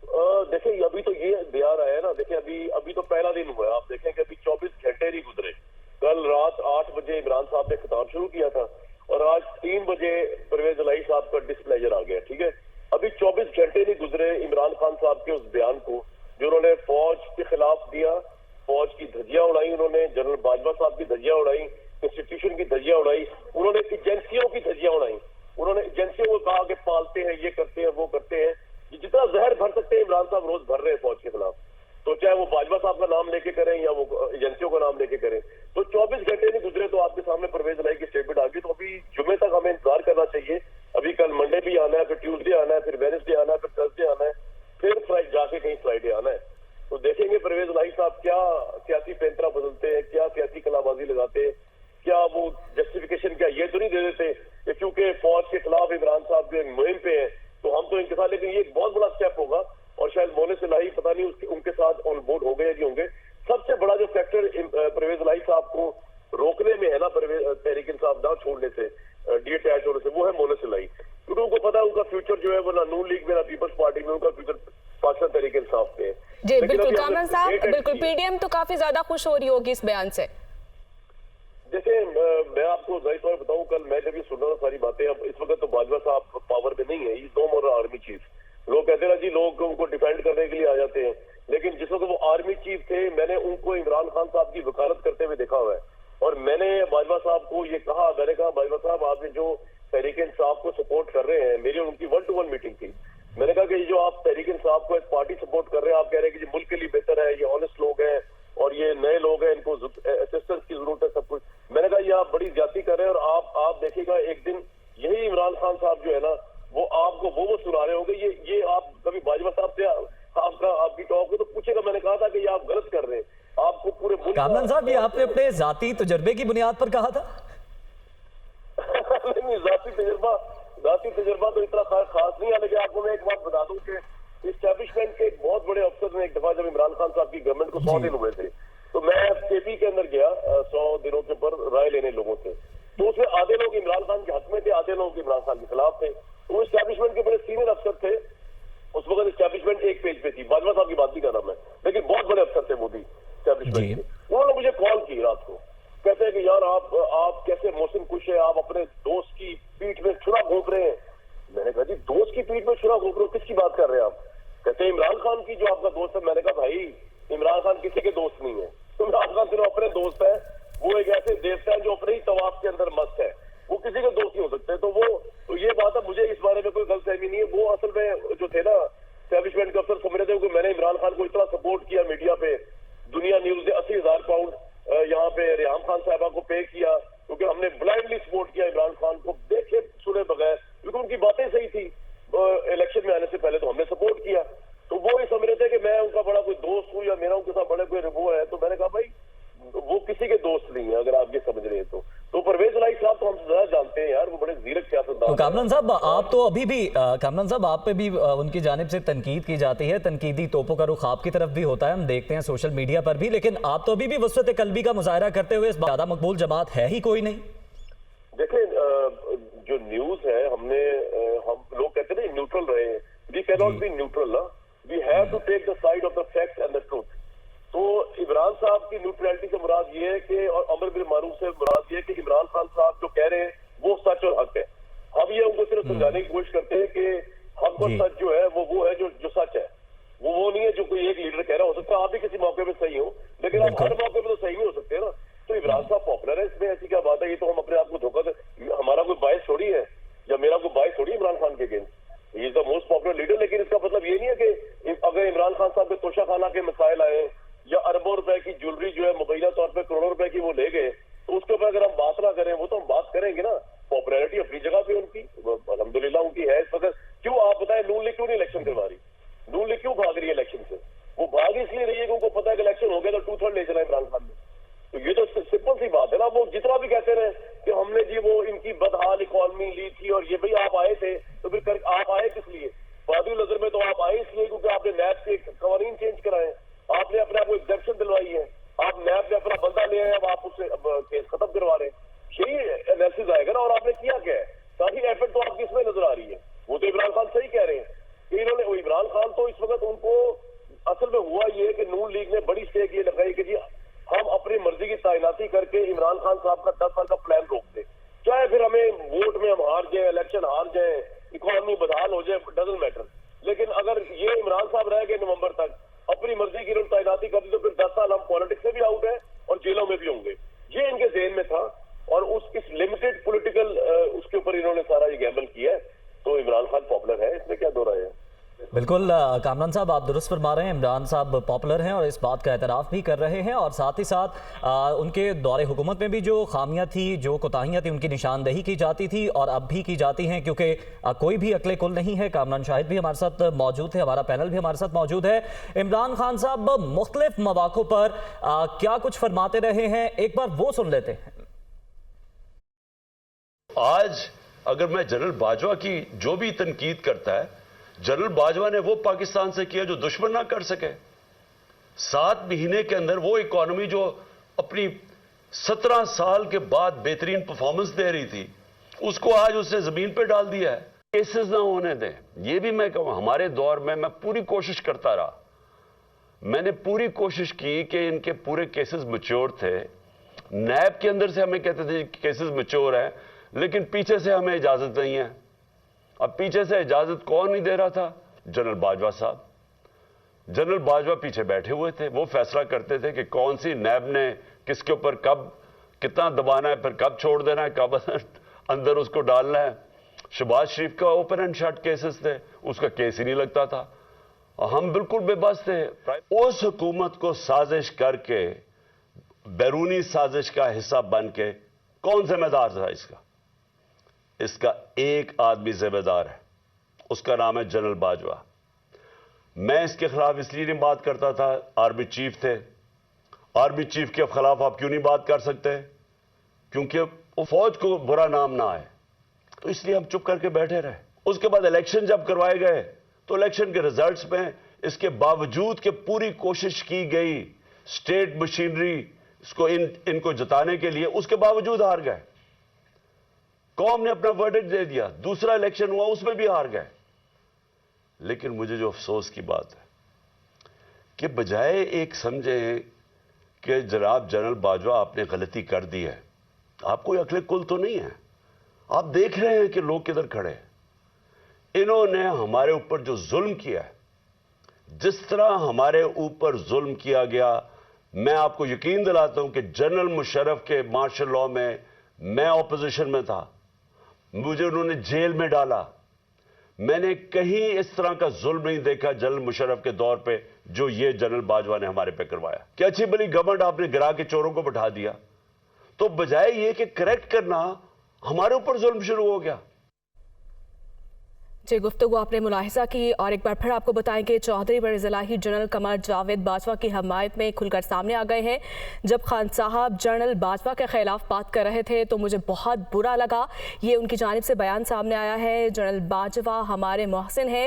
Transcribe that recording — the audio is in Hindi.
देखिए अभी तो ये बयान आया है ना, देखिए अभी अभी तो पहला दिन हुआ है। आप देखें कि अभी 24 घंटे नहीं गुजरे। कल रात 8 बजे इमरान साहब ने खिताब शुरू किया था और आज 3 बजे परवेज इलाही साहब का डिस्प्लेजर आ गया। ठीक है, अभी 24 घंटे नहीं गुजरे इमरान खान साहब के उस बयान को जो उन्होंने फौज के खिलाफ दिया। फौज की धज्जियां उड़ाई उन्होंने, जनरल बाजवा साहब की धज्जियां उड़ाई, इंस्टीट्यूशन की धज्जियां उड़ाई, उन्होंने एजेंसियों की धज्जियां उड़ाई। उन्होंने एजेंसियों को कहा कि पालते हैं, ये करते हैं, वो करते हैं। जितना जहर भर सकते हैं इमरान साहब रोज भर रहे हैं फौज के खिलाफ। तो चाहे वो बाजवा साहब का नाम लेके करें या वो एजेंसियों का नाम लेके करें। तो 24 घंटे नहीं गुजरे तो आपके सामने परवेज इलाही की स्टेटमेंट आ गई। तो अभी जुमे तक हमें इंतजार करना चाहिए। अभी कल मंडे भी आना है, फिर ट्यूसडे आना है, फिर वेडनेसडे आना है, फिर थर्सडे आना है, फिर जाके कहीं फ्राइडे आना है। तो देखेंगे परवेज इलाही साहब क्या सियासी पैंतरा बदलते हैं, क्या सियासी कलाबाजी लगाते हैं, क्या वो जस्टिफिकेशन क्या ये तो नहीं दे देते कि क्योंकि फौज के खिलाफ इमरान साहब जो मुहिम पे है तो हम तो इनके साथ। लेकिन ये एक बहुत बड़ा स्टेप होगा और शायद मोनिस इलाही पता नहीं उनके साथ ऑन बोर्ड हो गए या नहीं होंगे। सबसे बड़ा जो फैक्टर परवेज इलाही साहब को रोकने में है ना, तहरीक इंसाफ ना छोड़ने से, डिटैच होने से, वो है मोनिस इलाही। क्योंकि उनको पता है उनका फ्यूचर जो है वो ना नून लीग में ना पीपल्स पार्टी में, उनका फ्यूचर पाकिस्तान तहरीक इंसाफ पे है। जी बिल्कुल कामरान साहब, बिल्कुल पीडीएम तो काफी ज्यादा खुश हो रही होगी इस बयान से। देखिए मैं आपको जाहिर तौर पर बताऊं, कल मैं जब ये सुन रहा था सारी बातें, अब इस वक्त तो बाजवा साहब पावर में नहीं है, ये नो मोर आर्मी चीफ। लोग कहते हैं जी लोग उनको डिफेंड करने के लिए आ जाते हैं, लेकिन जिस वक्त वो आर्मी चीफ थे मैंने उनको इमरान खान साहब की वकालत करते हुए देखा हुआ है। और मैंने बाजवा साहब को ये कहा, मैंने कहा बाजवा साहब आपने जो तहरीक इंसाफ को सपोर्ट कर रहे हैं, मेरी उनकी 1-to-1 मीटिंग थी। मैंने कहा कि ये जो आप तहरीक इंसाफ को एक पार्टी सपोर्ट कर रहे हैं, आप कह रहे हैं कि मुल्क के लिए बेहतर है, ये ऑनेस्ट लोग हैं और ये नए लोग हैं, इनको असिस्टेंस की जरूरत है, सब कुछ। मैंने कहा ये आप बड़ी ज्यादती कर रहे हैं और आप देखिएगा एक दिन यही इमरान खान साहब जो है ना वो आपको वो सुना रहे होंगे। ये आप कभी बाजवा साहब से आपकी टॉक को तो पूछेगा, मैंने कहा था कि ये आप गलत कर रहे हैं, आपको पूरे कामरान साहब ये आपने अपने जाती तजुर्बे की बुनियाद पर कहा था? नहीं, जाती तजुर्बा तो इतना खास नहीं है। लेकिन आपको मैं एक बात बता दूं कि इस्टेब्लिशमेंट के एक बहुत बड़े अफसर ने एक दफा जब इमरान खान साहब की गवर्नमेंट को 100 दिन हुए थे तो मैं केपी के अंदर गया 100 दिनों के ऊपर राय लेने लोगों से। तो उसमें आधे लोग इमरान खान के हक में थे, आधे लोग इमरान खान के खिलाफ थे। तो इस्टेब्लिशमेंट के बड़े सीनियर अफसर थे उस वक्त। इस्टेब्लिशमेंट एक पेज पे थी, बाजवा साहब की बात नहीं कर रहा मैं, लेकिन बहुत बड़े अफसर थे वो भी इस्टेब्लिशमेंट के। उन्होंने मुझे कॉल की रात को, कहते हैं कि यार आप कैसे मोहसिन कुछ है, आप अपने दोस्त की पीठ में छुरा घोंप रहे हैं। मैंने कहा जी दोस्त की पीठ में छुरा घोंप रहे हो, किसकी बात कर रहे हैं आप? कहते हैं इमरान खान की जो आपका दोस्त है। मैंने कहा भाई इमरान खान किसी के दोस्त नहीं है, इमरान खान सिर्फ अपने दोस्त है। वो एक ऐसे देवता है जो अपने ही तवाफ के अंदर मस्त है, वो किसी के दोस्त नहीं हो सकते। तो ये बात है, मुझे इस बारे में कोई गलतफहमी नहीं है। वो असल में जो थे ना एस्टेब्लिशमेंट के अफसर समझ रहे थे कि मैंने इमरान खान को इतना सपोर्ट किया मीडिया पे, दुनिया न्यूज ने 80,000 पाउंड यहाँ पे रियाम खान साहबा को पे किया क्योंकि हमने ब्लाइंडली सपोर्ट किया इमरान खान को देखे सुने बगैर, क्योंकि उनकी बातें सही थी। इलेक्शन में आने से पहले तो हमने सपोर्ट किया। तो वो ही समझ रहे थे कि मैं उनका बड़ा कोई दोस्त हूँ या मेरा उनके साथ बड़े कोई रिबो है। तो मैंने कहा भाई वो किसी के दोस्त नहीं है, अगर आप ये समझ रहे हैं तो परवेज इलाही साहब तो हमसे ज्यादा जानते हैं यार, वो बड़े जीरक सियासतदान। तो कामरान साहब आप तो अभी भी कामरान साहब आप पे भी उनकी जानिब से तनकीद की जाती है, तनकीदी तोपों का रुख आपकी तरफ भी होता है, हम देखते हैं सोशल मीडिया पर भी, लेकिन आप तो अभी भी वसअत कल्बी का मुजाहरा करते हुए ज्यादा मकबूल जमात है ही कोई नहीं। देखिए जो न्यूज है हम लोग कहते हैं न्यूट्रल रहे, we can not be neutral ना, we have to take the side of the facts and the truth. तो इमरान साहब की न्यूट्रलिटी से मुराद ये है कि, और अमर बिल मारूफ से मुराद ये है कि इमरान खान साहब जो कह रहे हैं वो सच और हक है। हम ये उनको सिर्फ समझाने की कोशिश करते हैं कि हक और सच जो है वो है जो सच है, वो नहीं है जो कोई एक लीडर कह रहा हो सकता है। आप भी किसी मौके पे सही हो, लेकिन आप हर मौके पे तो सही नहीं हो सकते ना। तो इमरान साहब पॉपुलर है, इसमें ऐसी क्या बात है? ये तो हम अपने आप को धोखा दे, हमारा कोई बायस थोड़ी है या मेरा कोई बायस थोड़ी इमरान खान के against. He is the most popular leader. लेकिन इसका मतलब ये नहीं है कि अगर इमरान खान साहब के तोशाखाना के मसाइल आए या अरबों रुपए की ज्वेलरी जो है मुबैना तौर पर करोड़ों रुपए की वो ले गए, तो उसके ऊपर अगर हम बात ना करें, वो तो हम बात करेंगे ना। पॉपुलैरिटी अपनी जगह पे उनकी अल्हम्दुलिल्लाह उनकी है इस वक्त। क्यों आप बताएं नून लीग क्यों नहीं इलेक्शन करवा रही? नून लीग क्यों भाग रही है इलेक्शन से? वो भाग इसलिए रही है कि उनको पता है कि इलेक्शन हो गया तो 2/3 ले चला इमरान खान ने। तो ये तो सिंपल सी बात है ना। वो जितना भी कहते रहे कि हमने जी वो इनकी बदहाल इकॉनमी ली थी और ये, भाई आप आए थे तो फिर आप आए किस लिए? वादिउल नजर में तो आप आए इसलिए क्योंकि आपने नैब के कवानीन चेंज कराए, आपने अपने आप को एग्जेप्शन दिलवाई है, आप नैब में अपना बंदा ले आए, अब आप उससे केस खत्म करवा रहे हैं। यही एनालिसिस आएगा ना। और आपने किया क्या है? सारी एफर्ट तो आपकी इसमें नजर आ रही है। वो तो इमरान खान सही कह रहे हैं कि इन्होंने, इमरान खान तो तो इस वक्त उनको असल में हुआ ये कि नून लीग ने बड़ी स्टेक ये लगाई कि जी हम अपनी मर्जी की तैनाती करके इमरान खान साहब का 10 साल का प्लान रोक दें, चाहे फिर हमें वोट में हम हार जाए, इलेक्शन हार जाए, इकोनॉमी बदहाल हो जाए, डजंट मैटर। लेकिन अगर ये इमरान साहब रह गए नवंबर तक, अपनी मर्जी की तैनाती कर दी, तो फिर 10 साल हम पॉलिटिक्स से भी आउट है और जेलों में भी होंगे। ये इनके ज़हन में था और इस लिमिटेड पॉलिटिकल उसके ऊपर इन्होंने सारा ये गैम्बल किया है। तो इमरान खान पॉपुलर है, इसमें क्या दो राय है। बिल्कुल कामरान साहब, आप दुरुस्त फरमा रहे हैं, इमरान साहब पॉपुलर हैं और इस बात का एतराफ़ भी कर रहे हैं, और साथ ही साथ उनके दौरे हुकूमत में भी जो खामियां थी, जो कोताहियां थी, उनकी निशानदेही की जाती थी और अब भी की जाती हैं, क्योंकि कोई भी अकले कुल नहीं है। कामरान शाहिद भी हमारे साथ मौजूद है, हमारा पैनल भी हमारे साथ मौजूद है। इमरान खान साहब मुख्तलिफ मौक़ों पर क्या कुछ फरमाते रहे हैं, एक बार वो सुन लेते हैं। आज अगर मैं जनरल बाजवा की जो भी तनकीद करता है, जनरल बाजवा ने वो पाकिस्तान से किया जो दुश्मन ना कर सके। 7 महीने के अंदर वो इकॉनमी जो अपनी 17 साल के बाद बेहतरीन परफॉर्मेंस दे रही थी, उसको आज उसने जमीन पे डाल दिया है। केसेस ना होने दें, ये भी मैं कहूँ, हमारे दौर में मैं पूरी कोशिश करता रहा, मैंने पूरी कोशिश की कि इनके पूरे केसेस मैच्योर थे। नैब के अंदर से हमें कहते थे केसेस मैच्योर हैं, लेकिन पीछे से हमें इजाजत नहीं है। अब पीछे से इजाजत कौन नहीं दे रहा था? जनरल बाजवा साहब। जनरल बाजवा पीछे बैठे हुए थे, वो फैसला करते थे कि कौन सी नैब ने किसके ऊपर कब कितना दबाना है, फिर कब छोड़ देना है, कब अंदर उसको डालना है। शहबाज शरीफ का ओपन एंड शट केसेस थे, उसका केस ही नहीं लगता था, हम बिल्कुल बेबस थे। उस हुकूमत को साजिश करके, बैरूनी साजिश का हिस्सा बन के कौन जिम्मेदार था इसका? इसका एक आदमी जिम्मेदार है, उसका नाम है जनरल बाजवा। मैं इसके खिलाफ इसलिए नहीं बात करता था, आर्मी चीफ थे। आर्मी चीफ के खिलाफ आप क्यों नहीं बात कर सकते? क्योंकि वो फौज को बुरा नाम ना आए, तो इसलिए हम चुप करके बैठे रहे। उसके बाद इलेक्शन जब करवाए गए, तो इलेक्शन के रिजल्ट्स में इसके बावजूद कि पूरी कोशिश की गई स्टेट मशीनरी इसको इनको जिताने के लिए, उसके बावजूद हार गए। कौम ने अपना वर्डिक्ट दे दिया, दूसरा इलेक्शन हुआ, उसमें भी हार गए। लेकिन मुझे जो अफसोस की बात है कि बजाय एक समझे कि जनाब जनरल बाजवा आपने गलती कर दी है, आप कोई अकले कुल तो नहीं है, आप देख रहे हैं कि लोग किधर खड़े हैं। इन्होंने हमारे ऊपर जो जुल्म किया है, जिस तरह हमारे ऊपर जुल्म किया गया, मैं आपको यकीन दिलाता हूं कि जनरल मुशर्रफ के मार्शल लॉ में मैं ऑपोजिशन में था, मुझे उन्होंने जेल में डाला। मैंने कहीं इस तरह का जुल्म नहीं देखा जनरल मुशर्रफ के दौर पे जो ये जनरल बाजवा ने हमारे पे करवाया। क्या अच्छी भली गवर्नमेंट आपने गिरा के चोरों को बैठा दिया, तो बजाय ये कि करेक्ट करना, हमारे ऊपर जुल्म शुरू हो गया। जी, गुफ्तगू आपने मुलाहिजा की, और एक बार फिर आपको बताएं कि चौधरी बड़े-ज़िलाही जनरल कमर जावेद बाजवा की हमायत में खुलकर सामने आ गए हैं। जब खान साहब जनरल बाजवा के खिलाफ बात कर रहे थे तो मुझे बहुत बुरा लगा, ये उनकी जानिब से बयान सामने आया है। जनरल बाजवा हमारे मोहसिन हैं।